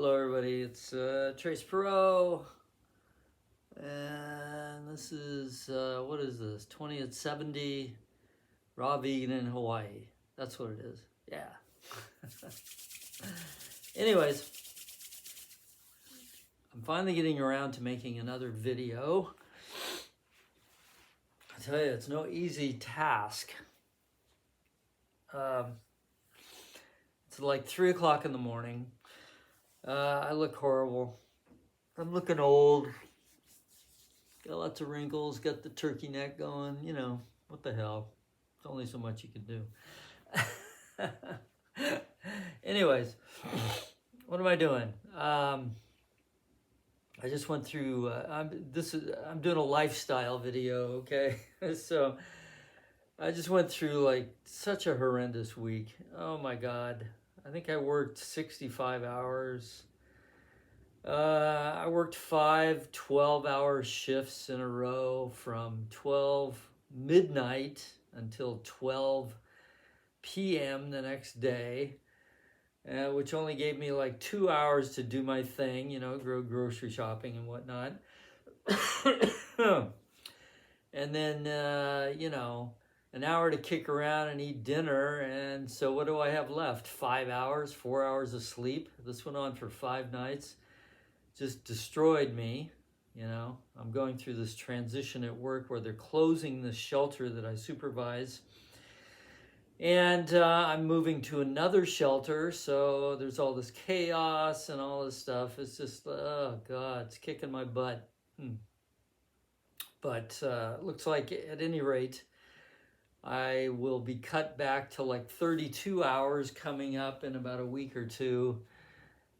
Hello everybody, it's Trace Perot, and this is, what is this, 20th70 Raw Vegan in Hawaii. That's what it is, yeah. Anyways, I'm finally getting around to making another video. I tell you, it's no easy task. It's like 3 o'clock in the morning. I look horrible. I'm looking old. Got lots of wrinkles, got the turkey neck going, you know, what the hell. There's only so much you can do. Anyways, what am I doing? I just went through, I'm doing a lifestyle video, okay? So I just went through like such a horrendous week. Oh my God. I think I worked 65 hours. I worked 5 12-hour shifts in a row from 12 midnight until 12 p.m. the next day, which only gave me like 2 hours to do my thing, you know, grocery shopping and whatnot. And then, you know, an hour to kick around and eat dinner. And so what do I have left? 5 hours, 4 hours of sleep. This went on for 5 nights. Just destroyed me, you know. I'm going through this transition at work where they're closing the shelter that I supervise. And I'm moving to another shelter, so there's all this chaos and all this stuff. It's just, oh God, it's kicking my butt. But looks like at any rate, I will be cut back to like 32 hours coming up in about a week or two.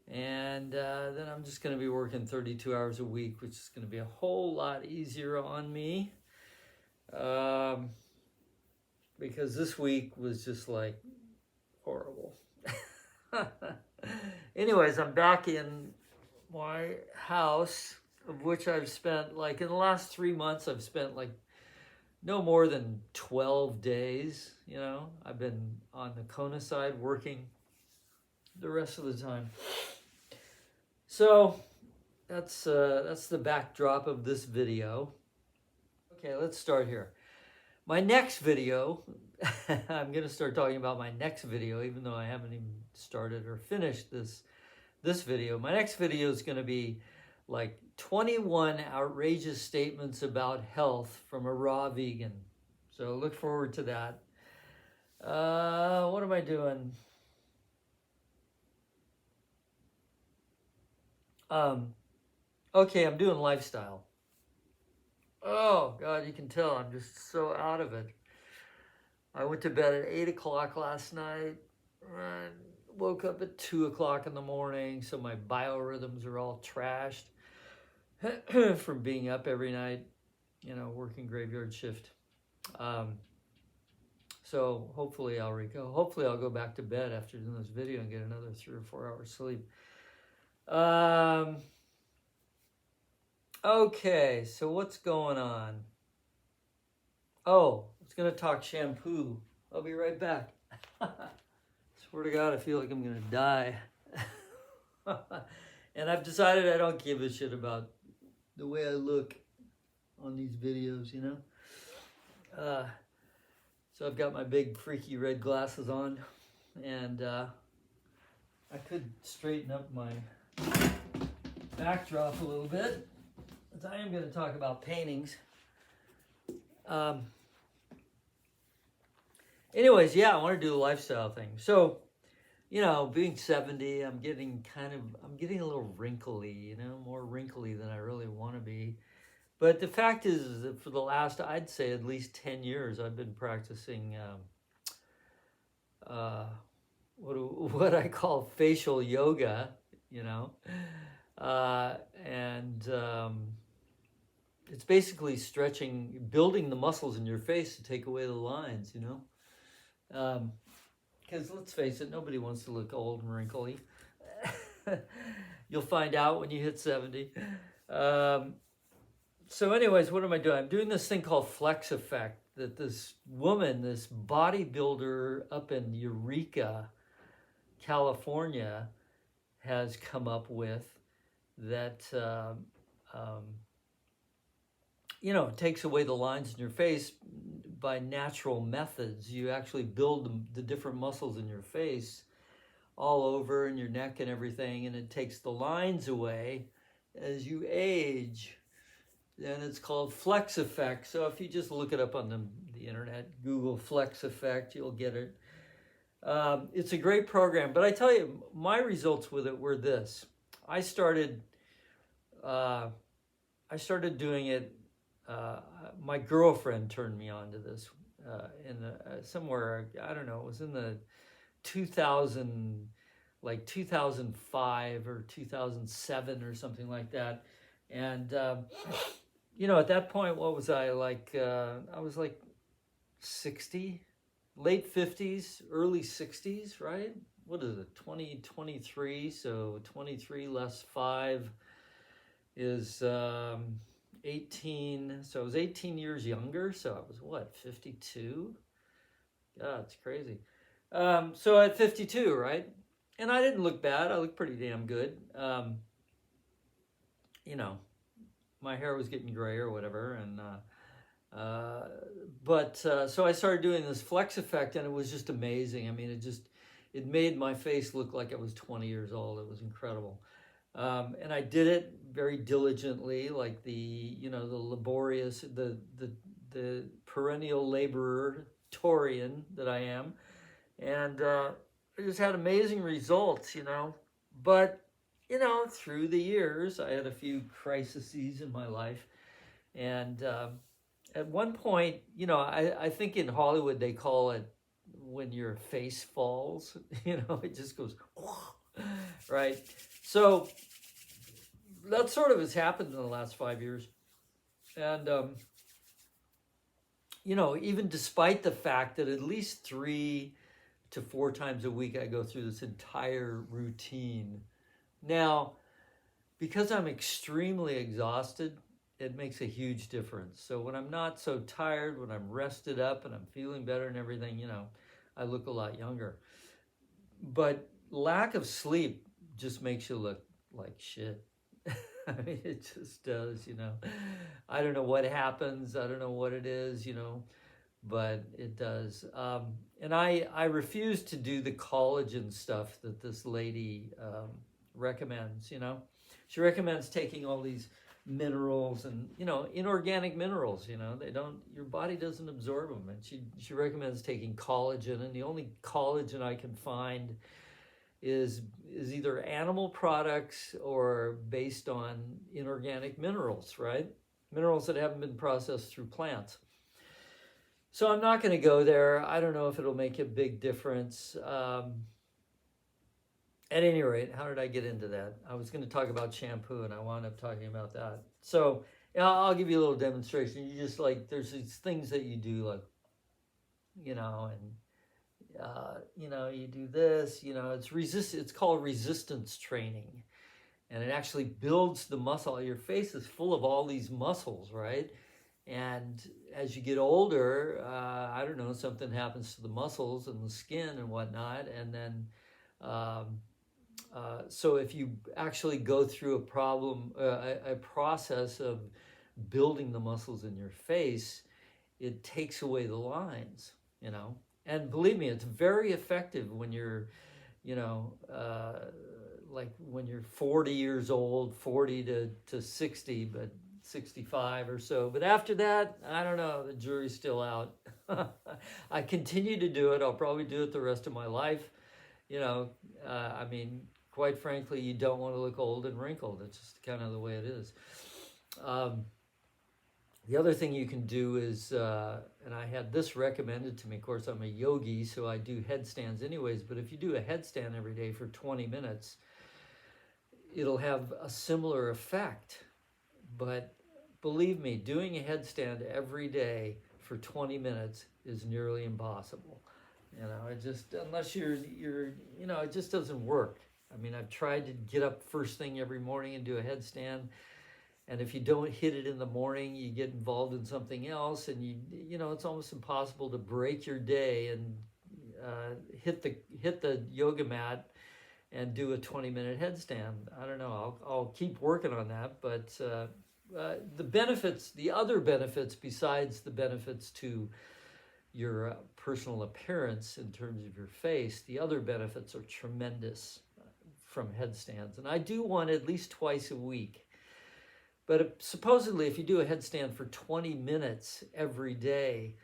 And then I'm just going to be working 32 hours a week, which is going to be a whole lot easier on me. Because this week was just like horrible. Anyways, I'm back in my house, of which I've spent like in the last 3 months, I've spent like no more than 12 days, you know. I've been on the Kona side working the rest of the time. So that's the backdrop of this video. Okay, let's start here. My next video, I'm going to start talking about my next video, even though I haven't even started or finished this video. My next video is going to be like 21 outrageous statements about health from a raw vegan. So look forward to that. What am I doing? Okay, I'm doing lifestyle. Oh God, you can tell I'm just so out of it. I went to bed at 8 o'clock last night. I woke up at 2 o'clock in the morning, so my biorhythms are all trashed from being up every night, you know, working graveyard shift. So hopefully I'll go back to bed after doing this video and get another 3 or 4 hours sleep. Okay, so what's going on? Oh, I was going to talk shampoo. I'll be right back. Swear to God, I feel like I'm going to die. And I've decided I don't give a shit about the way I look on these videos, you know? So I've got my big freaky red glasses on, and I could straighten up my backdrop a little bit, as I am going to talk about paintings. Anyways, yeah, I want to do the lifestyle thing. So, you know, being 70, I'm getting a little wrinkly, you know, more wrinkly than I really want to be. But the fact is that for the last, I'd say at least 10 years, I've been practicing what I call facial yoga, you know. It's basically stretching, building the muscles in your face to take away the lines, you know. Because let's face it, nobody wants to look old and wrinkly. You'll find out when you hit 70. So anyways, what am I doing? I'm doing this thing called Flex Effect that this woman, this bodybuilder up in Eureka, California, has come up with that takes away the lines in your face by natural methods. You actually build the different muscles in your face all over in your neck and everything, and it takes the lines away as you age. And it's called Flex Effect. So if you just look it up on the internet, Google Flex Effect, you'll get it. It's a great program, but I tell you, my results with it were this. I started doing it. My girlfriend turned me on to this somewhere, I don't know, it was in the 2005 or 2007 or something like that. And at that point, what was I like? I was like 60, late 50s, early 60s, right? What is it, 2023? So 23 less 5 is 18. So I was 18 years younger. So I was what, 52? God, it's crazy. So at 52, right? And I didn't look bad. I looked pretty damn good. My hair was getting gray or whatever. And so I started doing this Flex Effect, and it was just amazing. I mean, it made my face look like I was 20 years old. It was incredible. And I did it very diligently, like the laborious, the perennial laborer Taurian that I am. And I just had amazing results, But, through the years, I had a few crises in my life. And at one point, I think in Hollywood they call it when your face falls, it just goes, right? So that sort of has happened in the last 5 years. And, even despite the fact that at least 3 to 4 times a week I go through this entire routine. Now, because I'm extremely exhausted, it makes a huge difference. So when I'm not so tired, when I'm rested up and I'm feeling better and everything, I look a lot younger. But lack of sleep just makes you look like shit. I mean, it just does, I don't know what happens. I don't know what it is, but it does. And I refuse to do the collagen stuff that this lady recommends, She recommends taking all these minerals and, inorganic minerals, your body doesn't absorb them. And she recommends taking collagen, and the only collagen I can find is either animal products or based on inorganic minerals, right? Minerals that haven't been processed through plants. So I'm not going to go there. I don't know if it'll make a big difference. At any rate, how did I get into that? I was going to talk about shampoo, and I wound up talking about that. So I'll give you a little demonstration. You just there's these things that you do, like, you do this, it's called resistance training. And it actually builds the muscle. Your face is full of all these muscles, right? And as you get older, I don't know, something happens to the muscles and the skin and whatnot. And then, so if you actually go through a process of building the muscles in your face, it takes away the lines, And believe me, it's very effective when you're, like when you're 40 years old, 40 to 60, but 65 or so. But after that, I don't know, the jury's still out. I continue to do it. I'll probably do it the rest of my life. I mean, quite frankly, you don't want to look old and wrinkled. It's just kind of the way it is. The other thing you can do is, and I had this recommended to me, of course, I'm a yogi, so I do headstands anyways, but if you do a headstand every day for 20 minutes, it'll have a similar effect. But believe me, doing a headstand every day for 20 minutes is nearly impossible. It just, unless you're, it just doesn't work. I mean, I've tried to get up first thing every morning and do a headstand. And if you don't hit it in the morning, you get involved in something else, and it's almost impossible to break your day and hit the yoga mat and do a 20-minute headstand. I don't know. I'll keep working on that. But the benefits, the other benefits besides the benefits to your personal appearance in terms of your face, the other benefits are tremendous from headstands. And I do one at least twice a week. But supposedly, if you do a headstand for 20 minutes every day,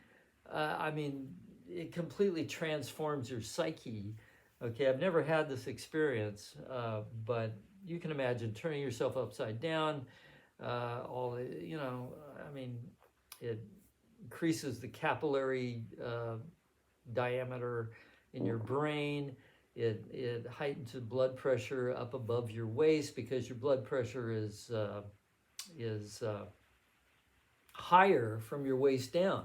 I mean, it completely transforms your psyche. Okay, I've never had this experience, but you can imagine turning yourself upside down. I mean, it increases the capillary diameter in your brain. It heightens the blood pressure up above your waist because your blood pressure is higher from your waist down.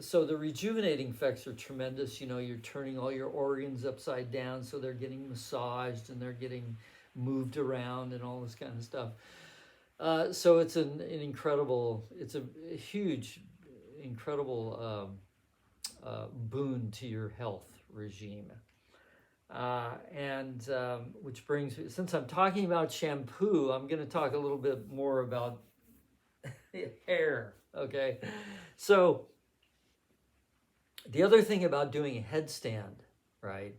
So the rejuvenating effects are tremendous. You know, you're turning all your organs upside down, so they're getting massaged and they're getting moved around and all this kind of stuff. So it's an incredible, it's a huge, incredible boon to your health regime. Which brings, since I'm talking about shampoo, I'm going to talk a little bit more about hair. Okay, so the other thing about doing a headstand, right,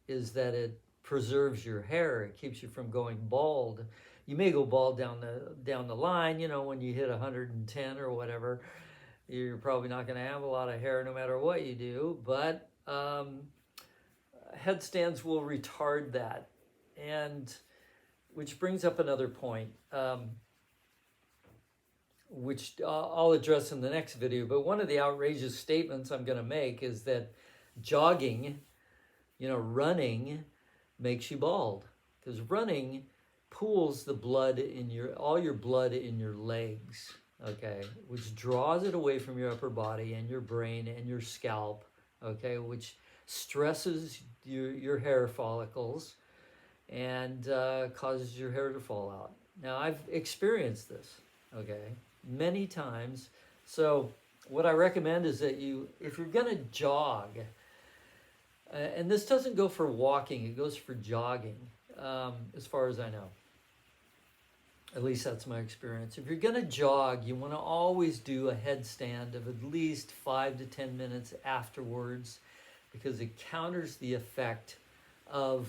is that it preserves your hair. It keeps you from going bald. You may go bald down the line, you know, when you hit 110 or whatever. You're probably not going to have a lot of hair no matter what you do, but headstands will retard that. And which brings up another point, which I'll address in the next video. But one of the outrageous statements I'm going to make is that jogging, you know, running makes you bald, because running pools the blood in all your blood in your legs, okay, which draws it away from your upper body and your brain and your scalp, okay, which stresses your hair follicles and causes your hair to fall out. Now, I've experienced this, okay, many times. So what I recommend is that if you're going to jog, and this doesn't go for walking, it goes for jogging, as far as I know. At least that's my experience. If you're going to jog, you want to always do a headstand of at least 5 to 10 minutes afterwards, because it counters the effect of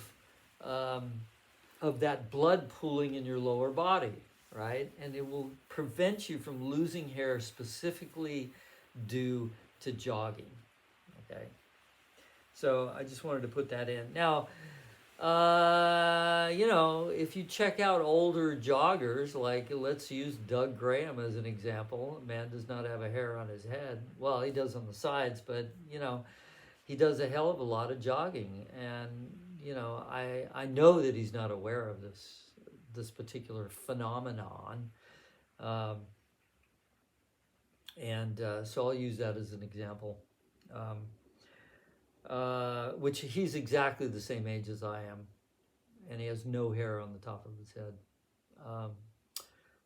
that blood pooling in your lower body, right? And it will prevent you from losing hair specifically due to jogging, okay? So I just wanted to put that in. Now, you know, if you check out older joggers, like let's use Doug Graham as an example. A man does not have a hair on his head. Well, he does on the sides, but, you know, he does a hell of a lot of jogging. And, you know, I know that he's not aware of this particular phenomenon. So I'll use that as an example. Which he's exactly the same age as I am, and he has no hair on the top of his head.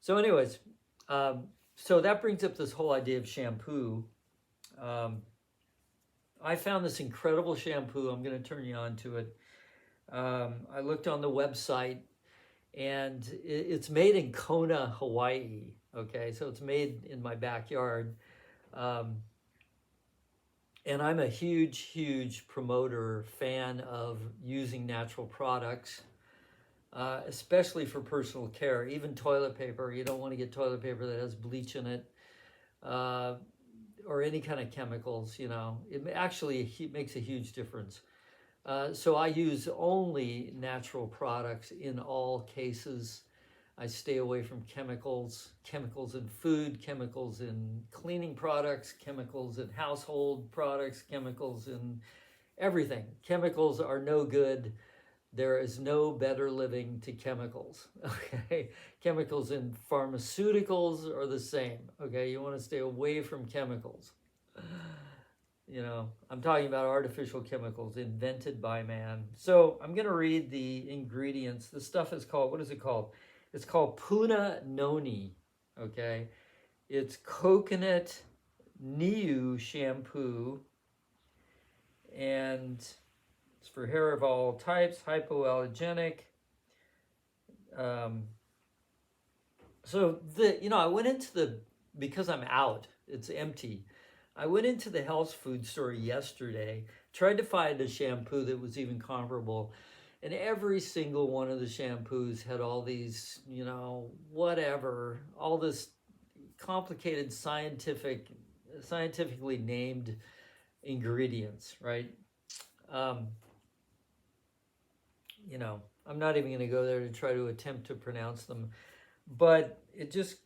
So anyways, so that brings up this whole idea of shampoo. I found this incredible shampoo. I'm going to turn you on to it. I looked on the website, and it's made in Kona, Hawaii. Okay, so it's made in my backyard. And I'm a huge, huge promoter, fan of using natural products, especially for personal care. Even toilet paper, you don't want to get toilet paper that has bleach in it, or any kind of chemicals, you know. It actually makes a huge difference. So I use only natural products in all cases. I stay away from chemicals in food, chemicals in cleaning products, chemicals in household products, chemicals in everything. Chemicals are no good. There is no better living to chemicals, okay? Chemicals in pharmaceuticals are the same, okay? You want to stay away from chemicals. You know, I'm talking about artificial chemicals invented by man. So I'm going to read the ingredients. The stuff is called, what is it called? It's called Puna Noni, okay? It's coconut Niu shampoo, and it's for hair of all types, hypoallergenic. So I went into because I'm out, it's empty. I went into the health food store yesterday, tried to find a shampoo that was even comparable, and every single one of the shampoos had all these, whatever, all this complicated scientifically named ingredients, right? I'm not even going to go there to try to attempt to pronounce them, but it just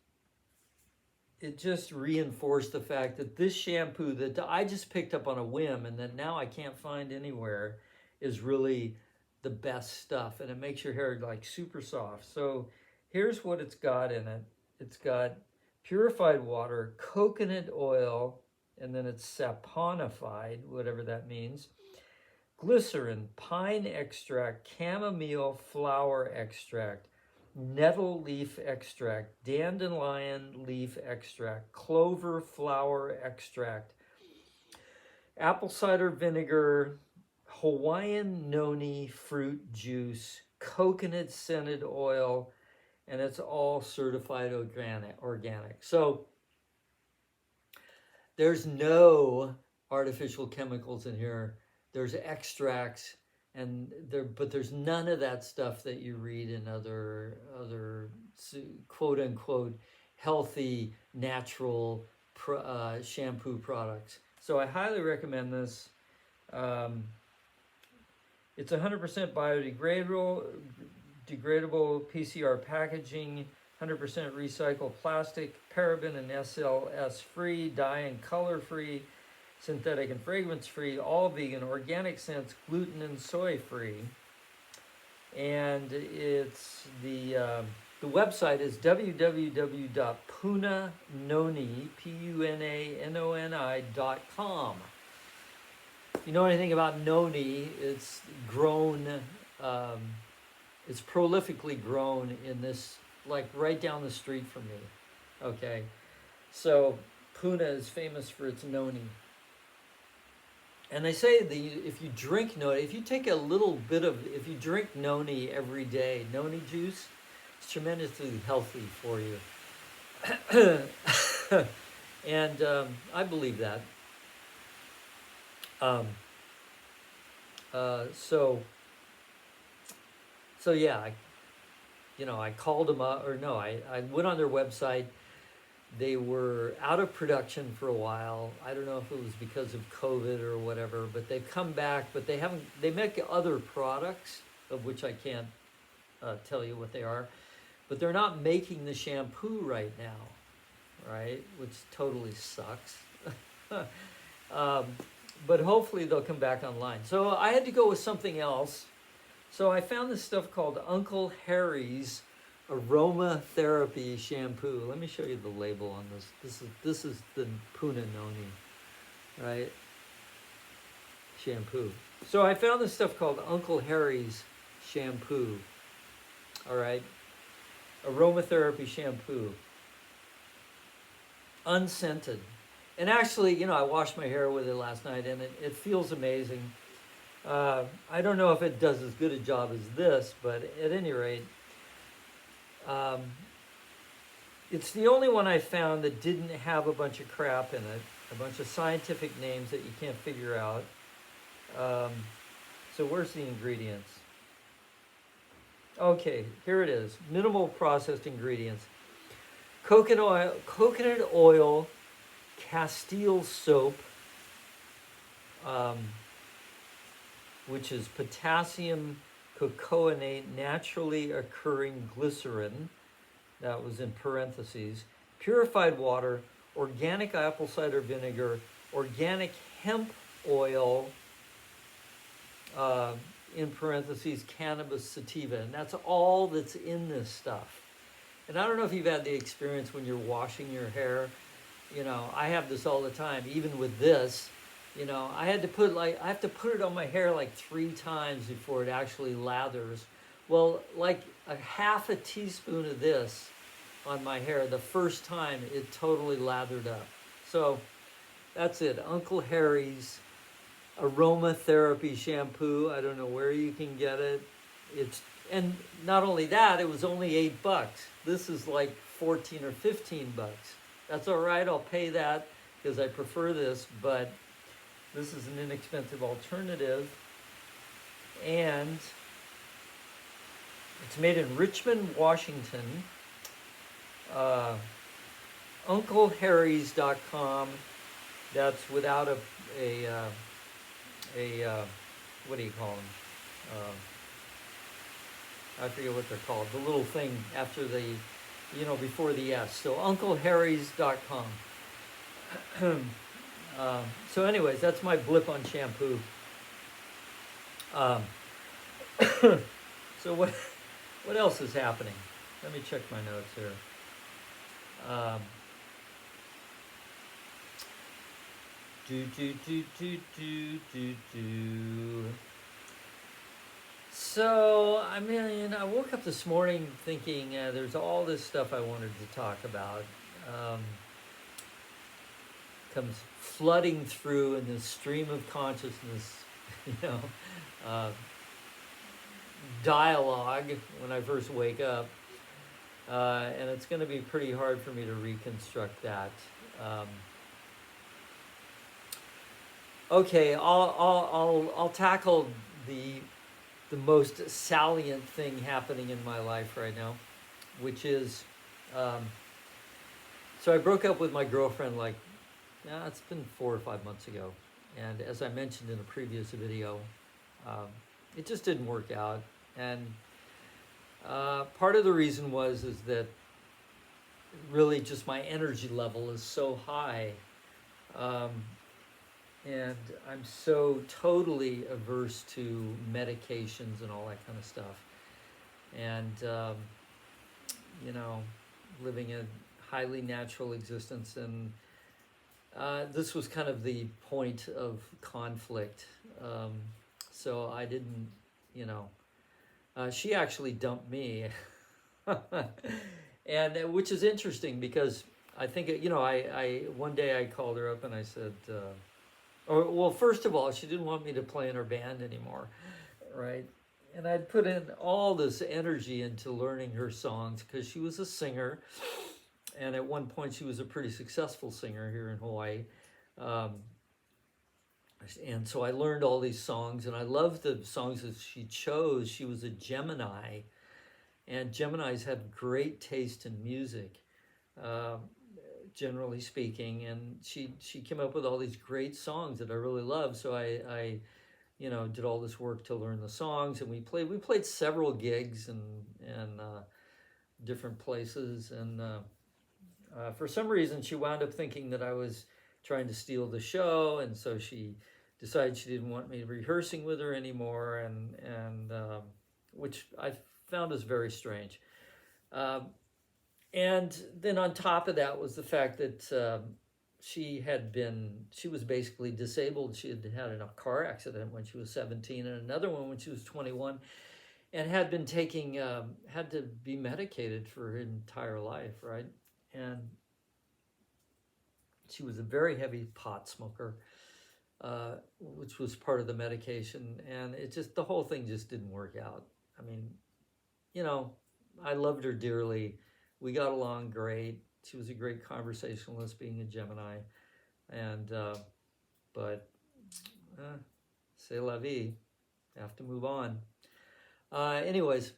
reinforced the fact that this shampoo that I just picked up on a whim and that now I can't find anywhere is really the best stuff, and it makes your hair like super soft. So here's what it's got in it. It's got purified water, coconut oil, and then it's saponified, whatever that means, glycerin, pine extract, chamomile flower extract, nettle leaf extract, dandelion leaf extract, clover flower extract, apple cider vinegar, Hawaiian noni fruit juice, coconut scented oil, and it's all certified organic. So there's no artificial chemicals in here. There's extracts, but there's none of that stuff that you read in other quote unquote healthy natural shampoo products. So I highly recommend this. It's 100% biodegradable PCR packaging, 100% recycled plastic, paraben and SLS free, dye and color free, synthetic and fragrance free, all vegan, organic scents, gluten and soy free. And it's the website is www.punanoni.com. If you know anything about noni, it's grown, it's prolifically grown in this, like right down the street from me. Okay, so Puna is famous for its noni. And they say if you drink noni, if you take a little bit if you drink noni every day, noni juice, it's tremendously healthy for you. And I believe that. So yeah, I called them up, or no, I went on their website. They were out of production for a while. I don't know if it was because of COVID or whatever, but they've come back, but they make other products, of which I can't tell you what they are, but they're not making the shampoo right now, right? Which totally sucks. But hopefully they'll come back online. So I had to go with something else. So I found this stuff called Uncle Harry's Aromatherapy Shampoo. Let me show you the label on this. This is the Puna Noni, right? Shampoo. So I found this stuff called Uncle Harry's Shampoo. All right. Aromatherapy Shampoo. Unscented. And actually, I washed my hair with it last night, and it feels amazing. I don't know if it does as good a job as this, but at any rate, it's the only one I found that didn't have a bunch of crap in it, a bunch of scientific names that you can't figure out. So where's the ingredients? Okay, here it is. Minimal processed ingredients. Coconut oil, Castile soap, which is potassium cocoinate, naturally occurring glycerin, that was in parentheses, purified water, organic apple cider vinegar, organic hemp oil, in parentheses, cannabis sativa. And that's all that's in this stuff. And I don't know if you've had the experience when you're washing your hair. I have this all the time, even with this. I have to put it on my hair like 3 times before it actually lathers. Well, like a half a teaspoon of this on my hair, the first time it totally lathered up. So that's it. Uncle Harry's aromatherapy shampoo. I don't know where you can get it. It's and not only that, it was only $8. This is like 14 or 15 bucks. That's all right. I'll pay that because I prefer this, but this is an inexpensive alternative, and it's made in Richmond, Washington. Uh, UncleHarrys.com. That's without a what do you call them? I forget what they're called. The little thing after the, before the S. So UncleHarrys.com. So anyways, that's my blip on shampoo. So what else is happening? Let me check my notes here. So, I mean, I woke up this morning thinking there's all this stuff I wanted to talk about. Comes flooding through in this stream of consciousness, dialogue when I first wake up. And it's going to be pretty hard for me to reconstruct that. Okay, I'll tackle the most salient thing happening in my life right now, which is, so I broke up with my girlfriend it's been 4 or 5 months ago, and as I mentioned in a previous video, it just didn't work out, and part of the reason is that really just my energy level is so high. And I'm so totally averse to medications and all that kind of stuff. And, living a highly natural existence. And this was kind of the point of conflict. So I didn't, she actually dumped me. And which is interesting because I think, I one day I called her up and I said, well, first of all, she didn't want me to play in her band anymore, right? And I'd put in all this energy into learning her songs because she was a singer. And at one point, she was a pretty successful singer here in Hawaii. And so I learned all these songs, and I loved the songs that she chose. She was a Gemini, and Geminis have great taste in music. Generally speaking, and she came up with all these great songs that I really love. So I did all this work to learn the songs, and we played several gigs and different places, and for some reason she wound up thinking that I was trying to steal the show, and so she decided she didn't want me rehearsing with her anymore, and which I found was very strange. And then on top of that was the fact that she was basically disabled. She had had a car accident when she was 17 and another one when she was 21, and had been had to be medicated for her entire life, right? And she was a very heavy pot smoker, which was part of the medication. And the whole thing just didn't work out. I mean, I loved her dearly. We got along great. She was a great conversationalist, being a Gemini, and but c'est la vie. Have to move on. Anyways,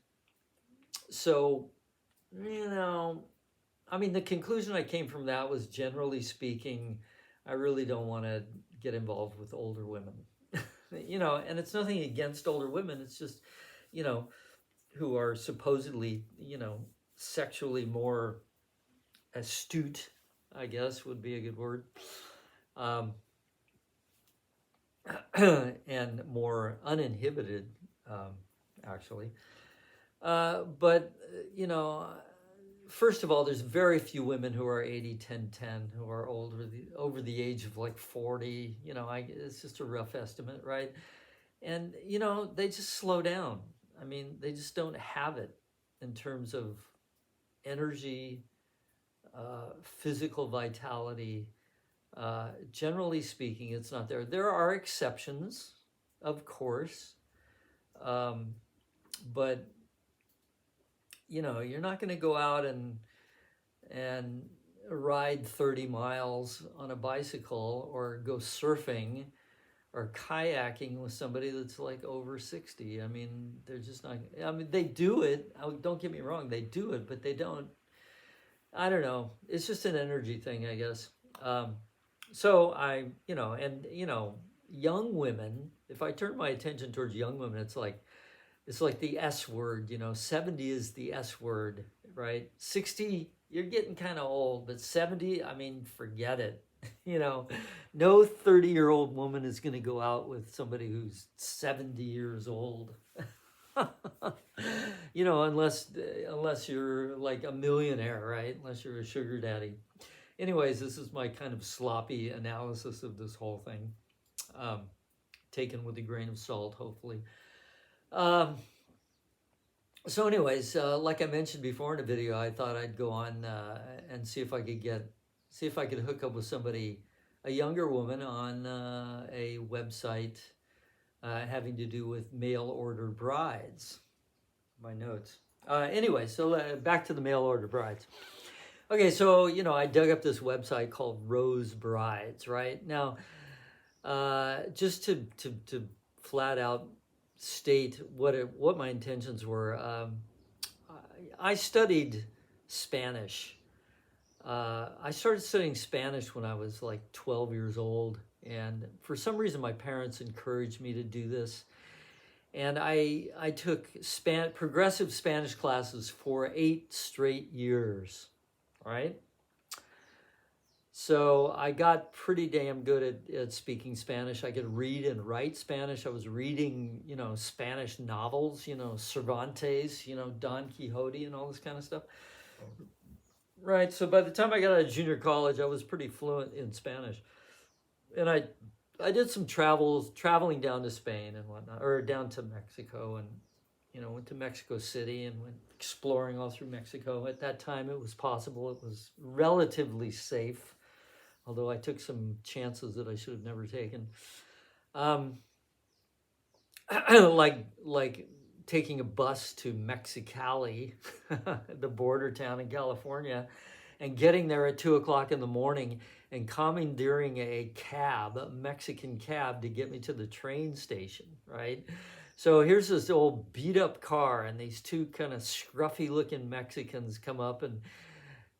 so the conclusion I came from that was, generally speaking, I really don't want to get involved with older women. And it's nothing against older women. It's just, who are supposedly, sexually more astute, I guess would be a good word, and more uninhibited, actually. But first of all, there's very few women who are 80, 10, 10, who are over the age of 40. It's just a rough estimate, right? And, they just slow down. I mean, they just don't have it in terms of energy, physical vitality, Generally speaking, it's not there. There are exceptions, of course, but you're not going to go out and ride 30 miles on a bicycle or go surfing or kayaking with somebody that's like over 60. I mean, they're just not, I mean, they do it. Don't get me wrong, they do it, but they don't, I don't know. It's just an energy thing, I guess. So young women, if I turn my attention towards young women, it's like the S word, 70 is the S word, right? 60, you're getting kind of old, but 70, I mean, forget it. No 30-year-old woman is going to go out with somebody who's 70 years old. Unless you're like a millionaire, right? Unless you're a sugar daddy. Anyways, this is my kind of sloppy analysis of this whole thing, taken with a grain of salt, hopefully. So anyways, like I mentioned before in a video, I thought I'd go on and see if I could hook up with somebody, a younger woman, on a website having to do with mail order brides. My notes. Anyway, so back to the mail order brides. Okay, so I dug up this website called Rose Brides. Right now, just to flat out state what my intentions were. I studied Spanish. I started studying Spanish when I was like 12 years old, and for some reason my parents encouraged me to do this. And I took progressive Spanish classes for 8 straight years, right? So I got pretty damn good at speaking Spanish. I could read and write Spanish. I was reading, Spanish novels, Cervantes, Don Quixote and all this kind of stuff. Right, so by the time I got out of junior college, I was pretty fluent in Spanish. And I did some traveling down to Spain and whatnot, or down to Mexico, and went to Mexico City and went exploring all through Mexico. At that time, it was possible. It was relatively safe, although I took some chances that I should have never taken. Like taking a bus to Mexicali, the border town in California, and getting there at 2:00 in the morning and commandeering a Mexican cab to get me to the train station, right? So here's this old beat up car, and these two kind of scruffy looking Mexicans come up, and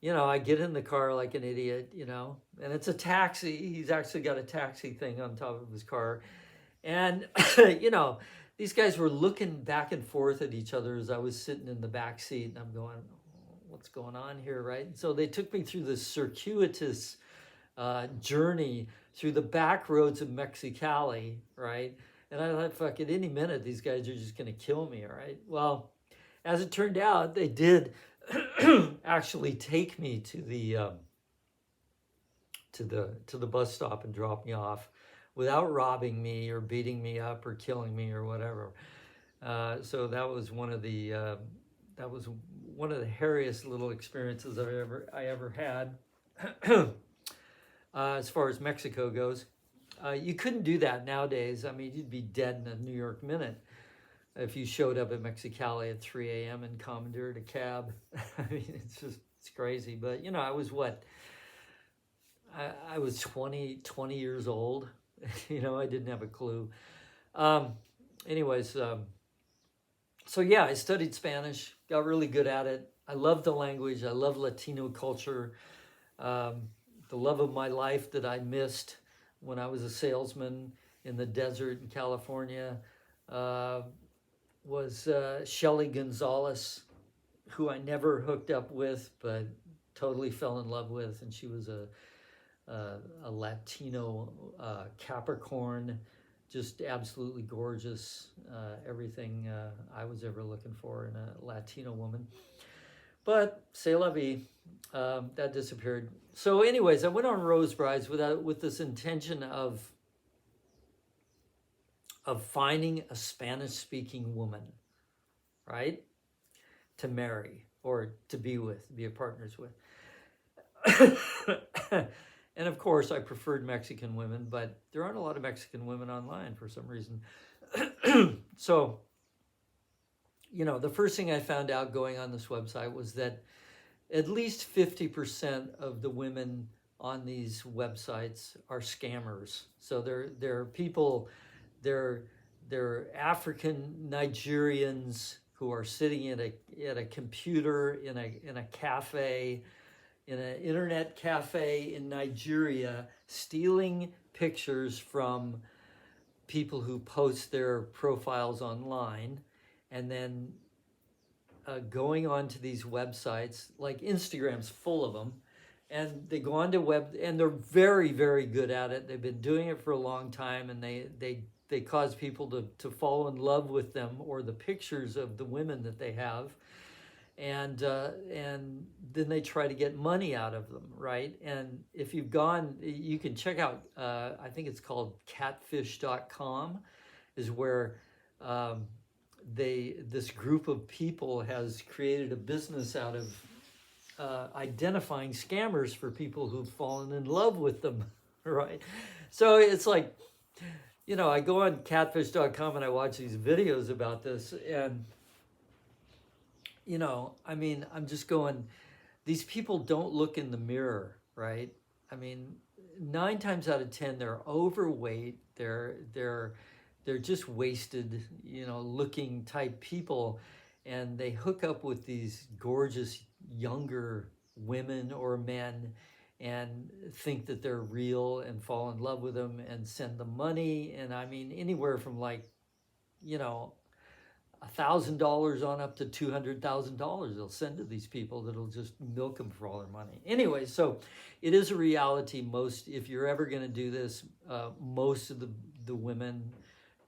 I get in the car like an idiot, and it's a taxi. He's actually got a taxi thing on top of his car. And, these guys were looking back and forth at each other as I was sitting in the back seat, and I'm going, what's going on here, right? And so they took me through this circuitous journey through the back roads of Mexicali, right? And I thought, fuck, at any minute, these guys are just going to kill me, all right? Well, as it turned out, they did actually take me to the bus stop and drop me off without robbing me or beating me up or killing me or whatever. So that was one of the hairiest little experiences I ever had. As far as Mexico goes, you couldn't do that nowadays. I mean, you'd be dead in a New York minute if you showed up at Mexicali at 3 a.m. and commandeered a cab. I mean, it's crazy. But, I was I was 20 years old. I didn't have a clue. Anyways, so yeah, I studied Spanish, got really good at it. I love the language. I love Latino culture. The love of my life that I missed when I was a salesman in the desert in California was Shelly Gonzalez, who I never hooked up with, but totally fell in love with. And she was a Latino Capricorn, just absolutely gorgeous. Everything I was ever looking for in a Latino woman. But c'est la vie, that disappeared. So anyways, I went on Rose Brides with this intention of finding a Spanish-speaking woman, right, to marry or to be with, be a partners with. And of course, I preferred Mexican women, but there aren't a lot of Mexican women online for some reason. So, the first thing I found out going on this website was that at least 50% of the women on these websites are scammers. So they're people, they're African Nigerians who are sitting at a computer in a cafe, in an internet cafe in Nigeria, stealing pictures from people who post their profiles online, and then going onto these websites, like Instagram's full of them, and they go onto web, and they're very, very good at it. They've been doing it for a long time, and they cause people to fall in love with them or the pictures of the women that they have, and then they try to get money out of them, right? And if you've gone, you can check out, I think it's called catfish.com, is where this group of people has created a business out of identifying scammers for people who've fallen in love with them, right? So it's like, I go on catfish.com and I watch these videos about this, and I'm just going, these people don't look in the mirror, right? 9 times out of 10, they're overweight. They're just wasted, looking type people, and they hook up with these gorgeous younger women or men and think that they're real and fall in love with them and send them money. And anywhere from $1,000 on up to $200,000 they'll send to these people that'll just milk them for all their money. Anyway, so it is a reality. If you're ever going to do this, most of the women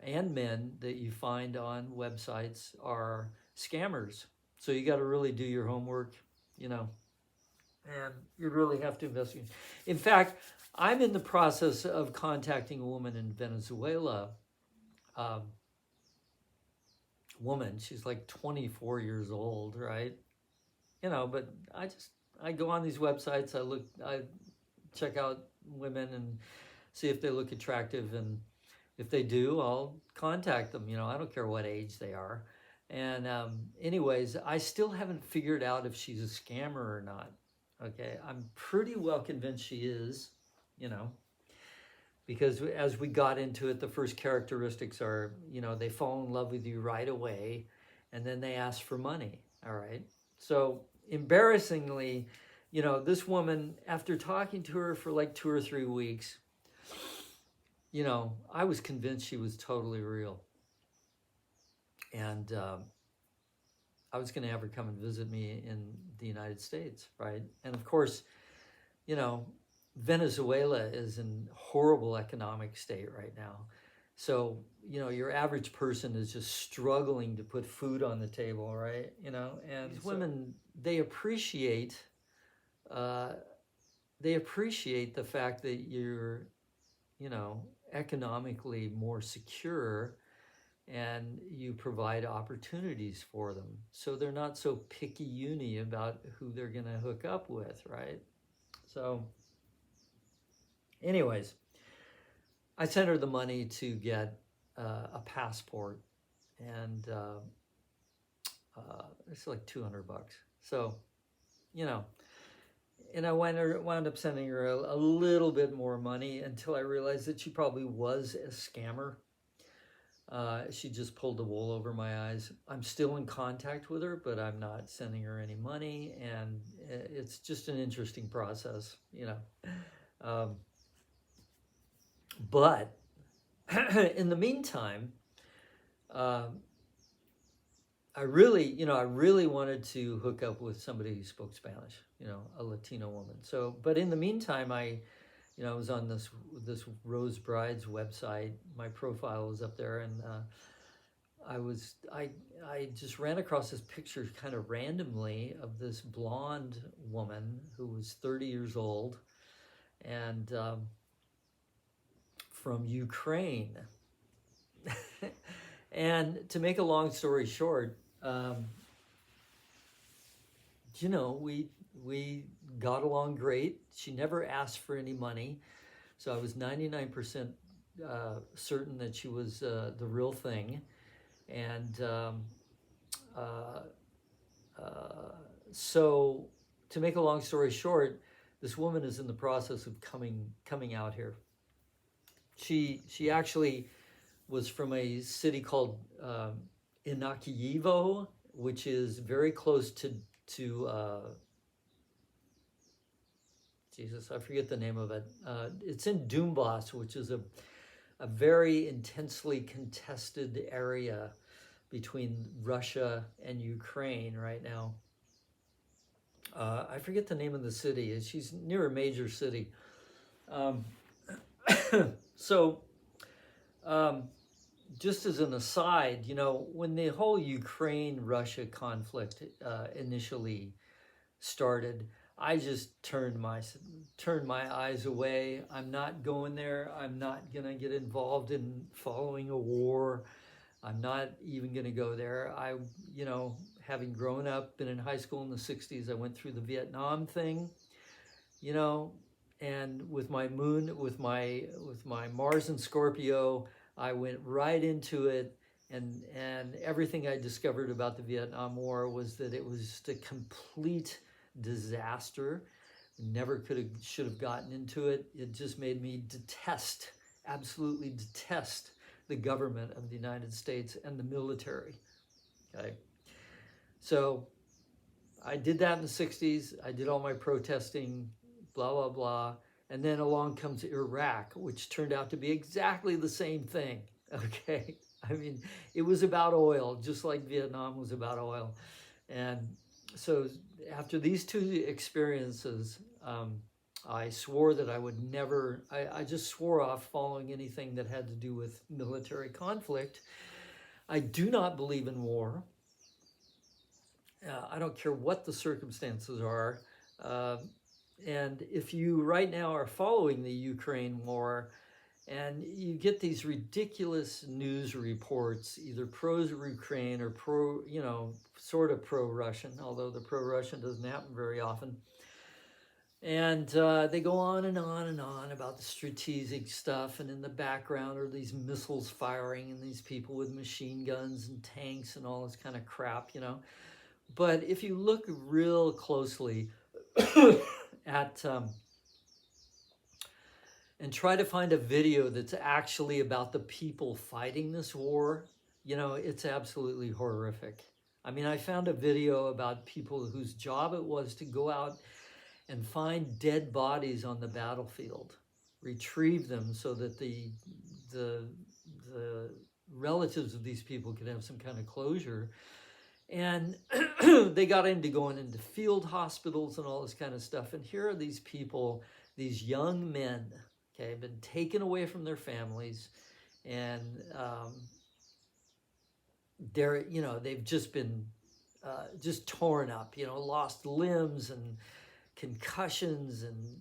and men that you find on websites are scammers. So you got to really do your homework, and you really have to investigate. In fact, I'm in the process of contacting a woman in Venezuela. Woman, she's like 24 years old, right? But I go on these websites, I check out women and see if they look attractive, and if they do, I'll contact them. I don't care what age they are. And anyways, I still haven't figured out if she's a scammer or not. Okay, I'm pretty well convinced she is, because as we got into it, the first characteristics are, they fall in love with you right away, and then they ask for money, all right? So embarrassingly, this woman, after talking to her for like 2 or 3 weeks, I was convinced she was totally real. And I was going to have her come and visit me in the United States, right? And of course, Venezuela is in horrible economic state right now. So, your average person is just struggling to put food on the table, right? And these women, they appreciate the fact that you're, economically more secure, and you provide opportunities for them. So they're not so picky-uni about who they're going to hook up with, right? So anyways, I sent her the money to get a passport, and it's like $200. So, and I wound up sending her a little bit more money until I realized that she probably was a scammer. She just pulled the wool over my eyes. I'm still in contact with her, but I'm not sending her any money, and it's just an interesting process, But in the meantime, I really wanted to hook up with somebody who spoke Spanish, a Latino woman. So, but in the meantime, I was on this Rose Bride's website. My profile was up there, and I just ran across this picture kind of randomly of this blonde woman who was 30 years old, and from Ukraine. And to make a long story short, we got along great. She never asked for any money, so I was 99% certain that she was the real thing. And uh, so, to make a long story short, this woman is in the process of coming out here. She actually was from a city called Inakiyivo, which is very close to Jesus, I forget the name of it. It's in Donbass, which is a very intensely contested area between Russia and Ukraine right now. I forget the name of the city. She's near a major city. So, just as an aside, you know, when the whole Ukraine-Russia conflict initially started, I just turned my eyes away. I'm not going there. I'm not gonna get involved in following a war. I'm not even gonna go there. You know, having grown up, been in high school in the 60s, I went through the Vietnam thing, you know, and with my Mars and Scorpio, I went right into it, and everything I discovered about the Vietnam War was that it was just a complete disaster. Never should have gotten into it. It just made me absolutely detest the government of the United States and the military. Okay, so I did that in the 60s. I did all my protesting, blah, blah, blah. And then along comes Iraq, which turned out to be exactly the same thing, okay? I mean, it was about oil, just like Vietnam was about oil. And so after these two experiences, I swore that I would never, I just swore off following anything that had to do with military conflict. I do not believe in war. I don't care what the circumstances are. And if you right now are following the Ukraine war and you get these ridiculous news reports, either pro-Ukraine or you know, sort of pro-Russian, although the pro-Russian doesn't happen very often. And they go on and on and on about the strategic stuff, and in the background are these missiles firing and these people with machine guns and tanks and all this kind of crap, you know. But if you look real closely at and try to find a video that's actually about the people fighting this war, you know, it's absolutely horrific. I mean, I found a video about people whose job it was to go out and find dead bodies on the battlefield, retrieve them so that the relatives of these people could have some kind of closure. And they got into going into field hospitals and all this kind of stuff. And here are these people, these young men, okay, been taken away from their families, and they're, you know, they've just been just torn up, you know, lost limbs and concussions and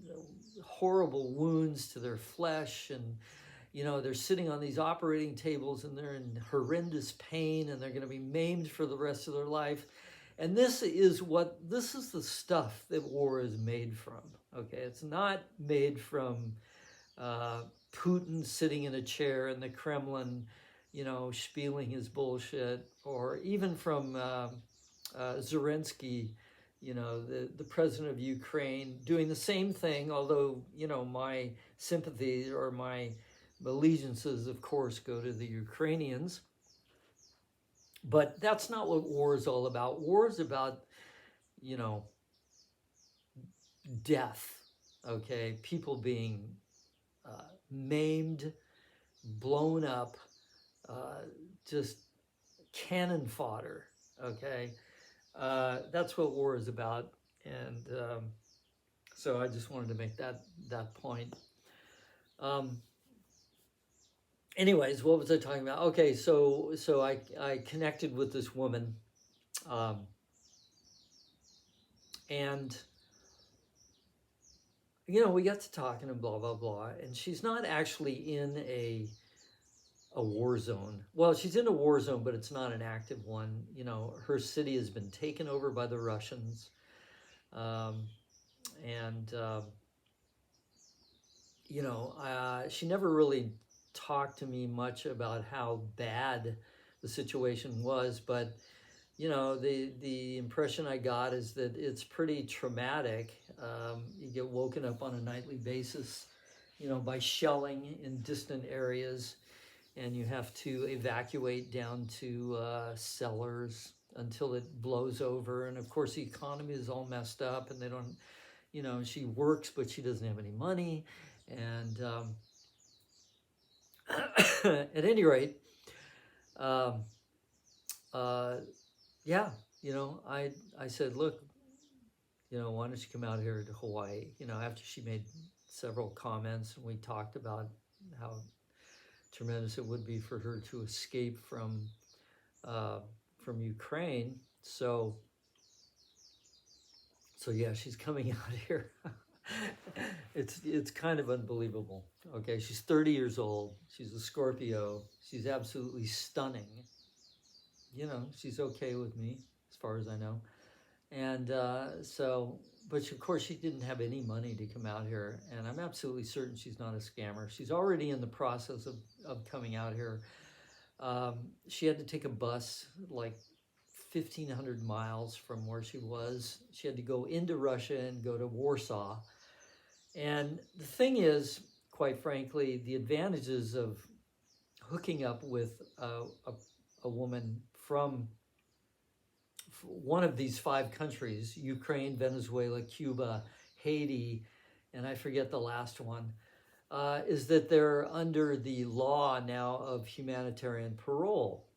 horrible wounds to their flesh, and you know, they're sitting on these operating tables and they're in horrendous pain, and they're going to be maimed for the rest of their life. And this is the stuff that war is made from. Okay, it's not made from Putin sitting in a chair in the Kremlin, you know, spieling his bullshit, or even from Zelensky, you know, the president of Ukraine, doing the same thing, although, you know, my sympathy or my allegiances, of course, go to the Ukrainians. But that's not what war is all about. War is about, you know, death, okay? People being maimed, blown up, just cannon fodder, okay? That's what war is about. And so I just wanted to make that point. Anyways, what was I talking about? Okay, so I connected with this woman, and you know, we got to talking and blah blah blah. And she's not actually in a war zone. Well, she's in a war zone, but it's not an active one. You know, her city has been taken over by the Russians. Um, and she never really talked to me much about how bad the situation was, but the impression I got is that it's pretty traumatic. You get woken up on a nightly basis, by shelling in distant areas, and you have to evacuate down to cellars until it blows over. And of course, the economy is all messed up, and they don't, she works, but she doesn't have any money. And at any rate, um, uh, yeah, I said, look, why don't you come out here to Hawaii? After she made several comments, and we talked about how tremendous it would be for her to escape uh, from Ukraine. So yeah, she's coming out here. It's kind of unbelievable. Okay, she's 30 years old. She's a Scorpio. She's absolutely stunning. She's okay with me as far as I know. And but of course, she didn't have any money to come out here. And I'm absolutely certain she's not a scammer. She's already in the process of coming out here. She had to take a bus like 1,500 miles from where she was. She had to go into Russia and go to Warsaw. And the thing is, quite frankly, the advantages of hooking up with a woman from one of these 5 countries, Ukraine, Venezuela, Cuba, Haiti, and I forget the last one, is that they're under the law now of humanitarian parole.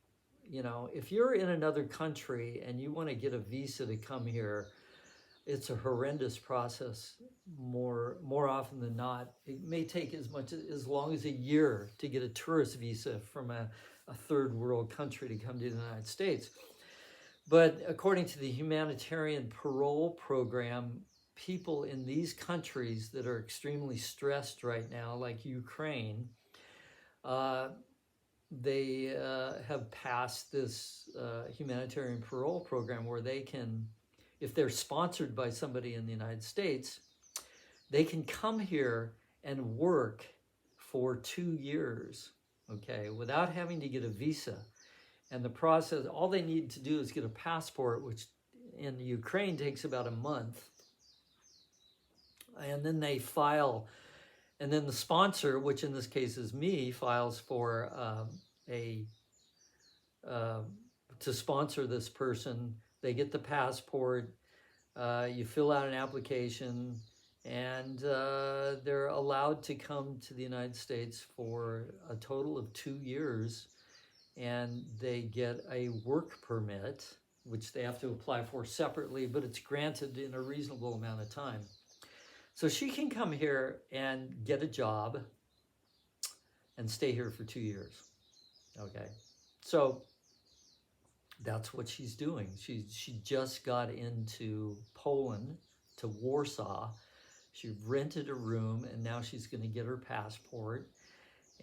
If you're in another country and you want to get a visa to come here, it's a horrendous process. More often than not, it may take as long as a year to get a tourist visa from a third world country to come to the United States. But according to the humanitarian parole program, people in these countries that are extremely stressed right now, like Ukraine, they have passed this humanitarian parole program where they can, if they're sponsored by somebody in the United States, they can come here and work for 2 years, okay, without having to get a visa. And the process, all they need to do is get a passport, which in Ukraine takes about a month. And then they file, and then the sponsor, which in this case is me, files for to sponsor this person. They get the passport, you fill out an application, and they're allowed to come to the United States for a total of 2 years. And they get a work permit, which they have to apply for separately, but it's granted in a reasonable amount of time. So she can come here and get a job and stay here for 2 years. Okay, so that's what she's doing. She just got into Poland, to Warsaw. She rented a room, and now she's going to get her passport.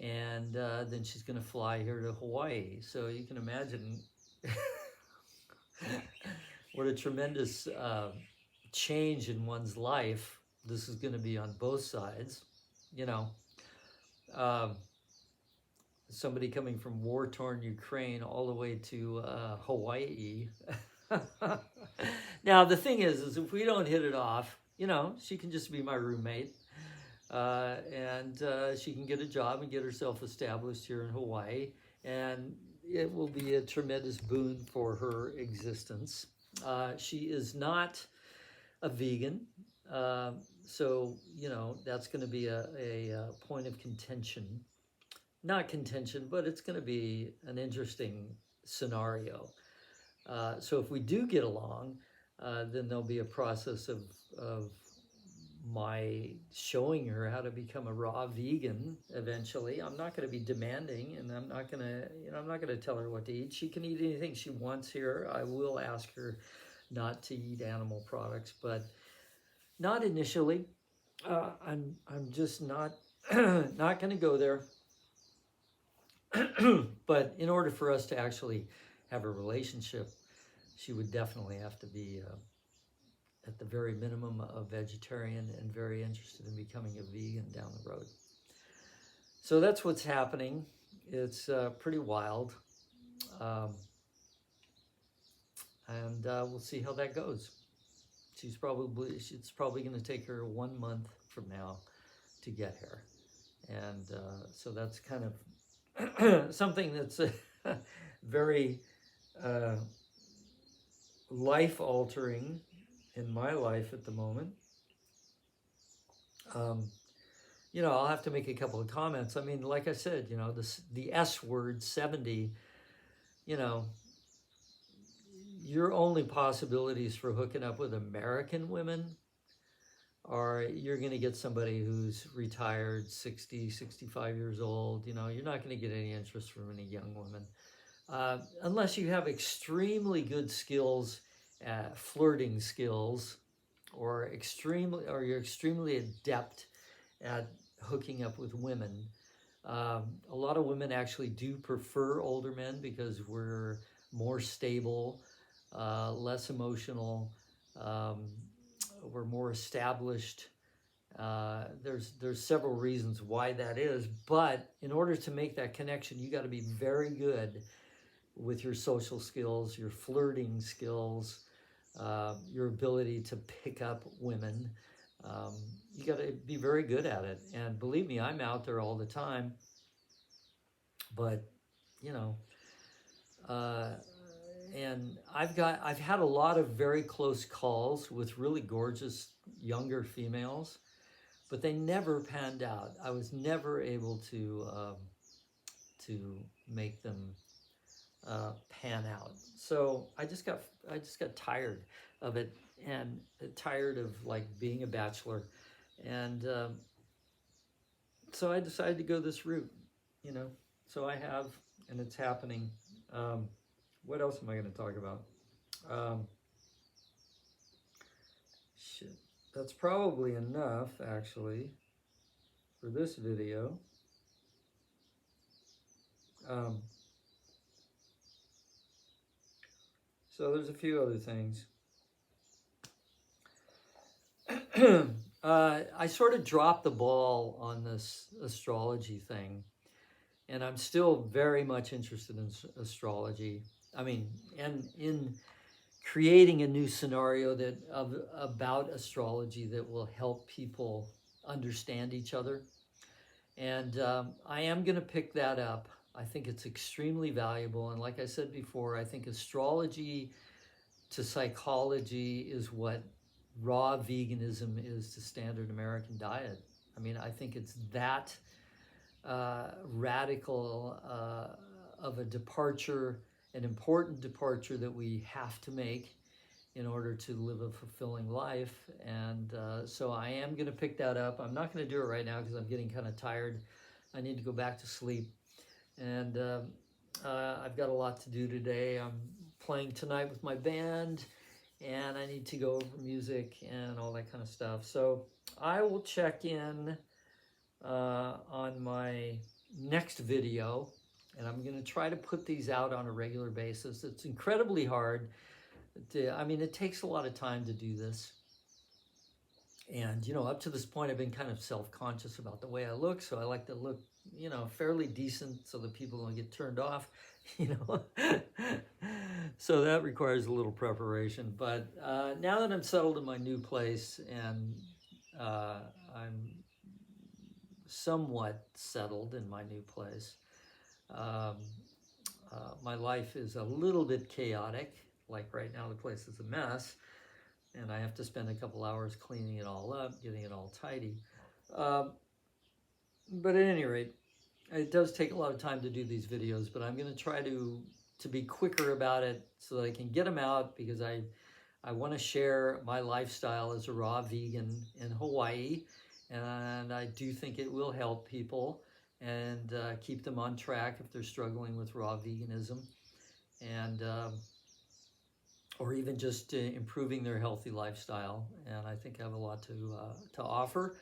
And then she's going to fly here to Hawaii. So you can imagine what a tremendous change in one's life this is going to be on both sides. Somebody coming from war-torn Ukraine all the way to Hawaii. Now, the thing is if we don't hit it off, she can just be my roommate. And she can get a job and get herself established here in Hawaii, and it will be a tremendous boon for her existence. She is not a vegan, so that's going to be a point of contention. Not contention, but it's going to be an interesting scenario. So if we do get along, then there'll be a process of my showing her how to become a raw vegan eventually. I'm not going to be demanding, and I'm not going to tell her what to eat. She can eat anything she wants here. I will ask her not to eat animal products, but not initially. I'm just not not going to go there. But in order for us to actually have a relationship, she would definitely have to be at the very minimum, a vegetarian and very interested in becoming a vegan down the road. So that's what's happening. It's pretty wild. And we'll see how that goes. It's probably going to take her 1 month from now to get here. And so that's kind of something that's very life-altering in my life at the moment. You know, I'll have to make a couple of comments. I mean, like I said, you know, the S word, 70, you know, your only possibilities for hooking up with American women are you're going to get somebody who's retired, 60, 65 years old. You know, you're not going to get any interest from any young women. Unless you have extremely good skills, flirting skills, or you're extremely adept at hooking up with women. A lot of women actually do prefer older men because we're more stable, less emotional, we're more established. There's several reasons why that is, but in order to make that connection, you got to be very good with your social skills, your flirting skills, your ability to pick up women. You got to be very good at it. And believe me, I'm out there all the time. But, you know, and I've had a lot of very close calls with really gorgeous younger females, but they never panned out. I was never able to make them pan out. So I just got tired of it, and tired of like being a bachelor, and so I decided to go this route, you know. So I have, and it's happening. What else am I going to talk about? Shit, that's probably enough actually for this video. So there's a few other things. I sort of dropped the ball on this astrology thing, and I'm still very much interested in astrology. I mean, and in creating a new scenario about astrology that will help people understand each other. And I am going to pick that up. I think it's extremely valuable. And like I said before, I think astrology to psychology is what raw veganism is to standard American diet. I mean, I think it's that radical of a departure, an important departure that we have to make in order to live a fulfilling life. And so I am going to pick that up. I'm not going to do it right now because I'm getting kind of tired. I need to go back to sleep. And I've got a lot to do today. I'm playing tonight with my band, and I need to go over music and all that kind of stuff. So I will check in on my next video, and I'm going to try to put these out on a regular basis. It's incredibly hard. I mean, it takes a lot of time to do this. And, you know, up to this point, I've been kind of self-conscious about the way I look. So I like to look, you know, fairly decent so that people don't get turned off, you know. So that requires a little preparation. But now that I'm settled in my new place and I'm somewhat settled in my new place, my life is a little bit chaotic. Like right now, the place is a mess, and I have to spend a couple hours cleaning it all up, getting it all tidy. But at any rate, it does take a lot of time to do these videos, but I'm going to try to be quicker about it so that I can get them out, because I want to share my lifestyle as a raw vegan in Hawaii, and I do think it will help people and keep them on track if they're struggling with raw veganism, and or even just improving their healthy lifestyle. And I think I have a lot to offer,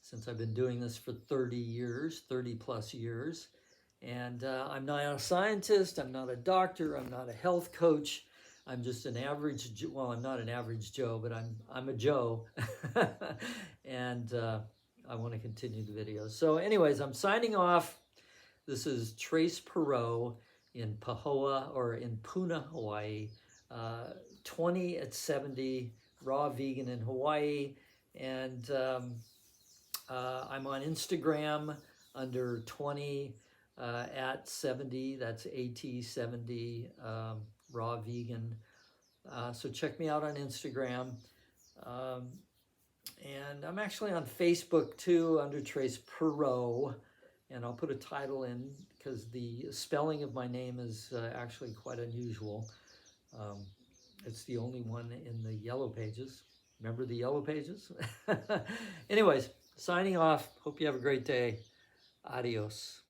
since I've been doing this for 30 plus years. And I'm not a scientist, I'm not a doctor, I'm not a health coach. I'm just an average, well, I'm not an average Joe, but I'm a Joe. And I want to continue the videos. So anyways, I'm signing off. This is Trace Perot in Pahoa, or in Puna, Hawaii. 20 at 70, raw vegan in Hawaii. And I'm on Instagram under 20 at 70. That's AT70, raw vegan. So check me out on Instagram. And I'm actually on Facebook too under Trace Perot. And I'll put a title in because the spelling of my name is actually quite unusual. It's the only one in the yellow pages. Remember the yellow pages? Anyways, signing off. Hope you have a great day. Adios.